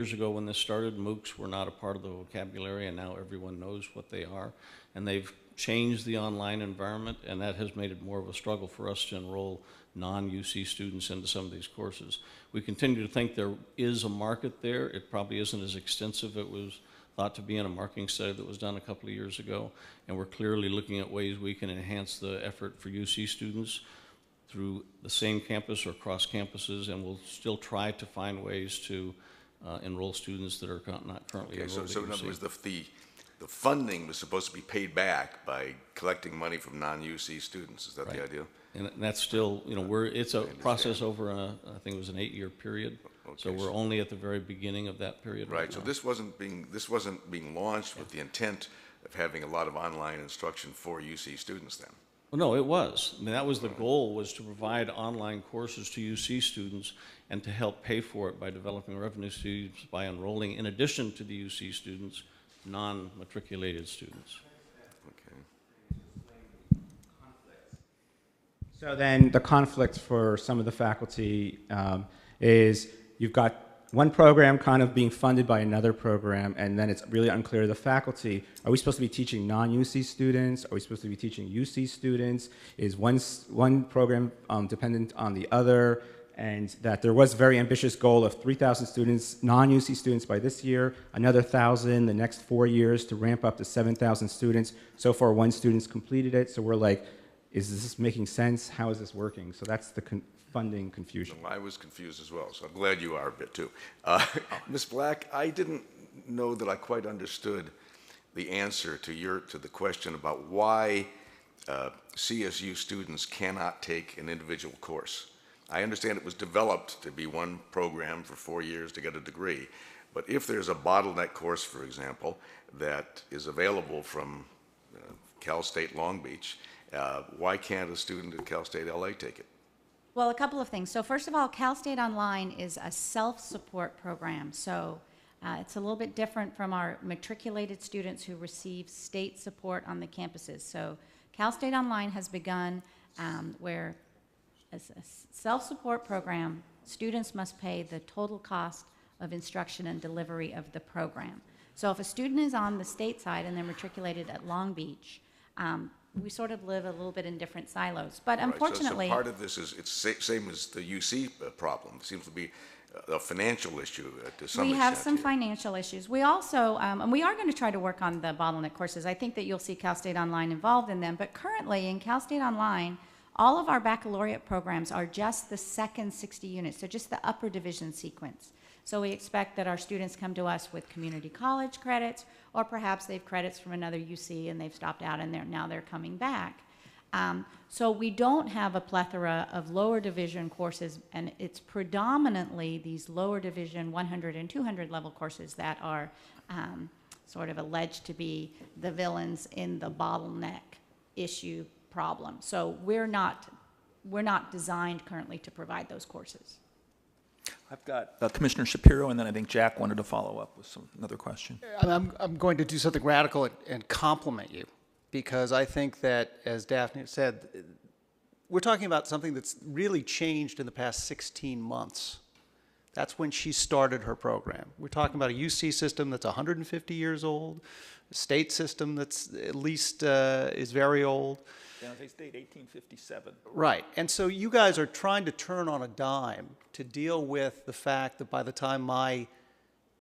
Years ago when this started, MOOCs were not a part of the vocabulary, and now everyone knows what they are. And they've changed the online environment, and that has made it more of a struggle for us to enroll non-UC students into some of these courses. We continue to think there is a market there. It probably isn't as extensive as it was thought to be in a marketing study that was done a couple of years ago, and we're clearly looking at ways we can enhance the effort for UC students through the same campus or cross campuses, and we'll still try to find ways to enroll students that are not currently enrolled. So in other words, the funding was supposed to be paid back by collecting money from non-UC students. Is that the idea? And that's still, it's a process over I think it was an 8-year period. Okay, so we're only at the very beginning of that period. Right. So this wasn't being launched with the intent of having a lot of online instruction for UC students then. Well, no, it was. I mean, that was the goal, was to provide online courses to UC students and to help pay for it by developing revenue streams by enrolling, in addition to the UC students, non-matriculated students. Okay. So then the conflict for some of the faculty is you've got one program kind of being funded by another program, and then it's really unclear to the faculty, are we supposed to be teaching non-UC students? Are we supposed to be teaching UC students? Is one program dependent on the other? And that there was a very ambitious goal of 3,000 students, non-UC students by this year, another 1,000 the next 4 years to ramp up to 7,000 students. So far, one student's completed it, so we're like, is this making sense? How is this working? So that's the funding confusion. I was confused as well, so I'm glad you are a bit too. Ms. Black, I didn't know that I quite understood the answer to the question about why CSU students cannot take an individual course. I understand it was developed to be one program for 4 years to get a degree, but if there's a bottleneck course, for example, that is available from Cal State Long Beach, why can't a student at Cal State LA take it? Well, a couple of things. So first of all, Cal State Online is a self-support program. So it's a little bit different from our matriculated students who receive state support on the campuses. So Cal State Online has begun where, as a self-support program, students must pay the total cost of instruction and delivery of the program. So if a student is on the state side and they're matriculated at Long Beach, we sort of live a little bit in different silos. But unfortunately, so part of this is it's same as the UC problem. It seems to be a financial issue to some extent. We have some financial issues. We also, and we are going to try to work on the bottleneck courses. I think that you'll see Cal State Online involved in them. But currently in Cal State Online, all of our baccalaureate programs are just the second 60 units, so just the upper division sequence. So we expect that our students come to us with community college credits, or perhaps they've credits from another UC and they've stopped out and now they're coming back. So we don't have a plethora of lower division courses, and it's predominantly these lower division 100 and 200 level courses that are sort of alleged to be the villains in the bottleneck issue problem. So we're not designed currently to provide those courses. I've got Commissioner Shapiro, and then I think Jack wanted to follow up with another question. I'm going to do something radical and compliment you, because I think that, as Daphne said, we're talking about something that's really changed in the past 16 months. That's when she started her program. We're talking about a UC system that's 150 years old, a state system that's at least is very old. San Jose State, 1857. Right. And so you guys are trying to turn on a dime to deal with the fact that by the time my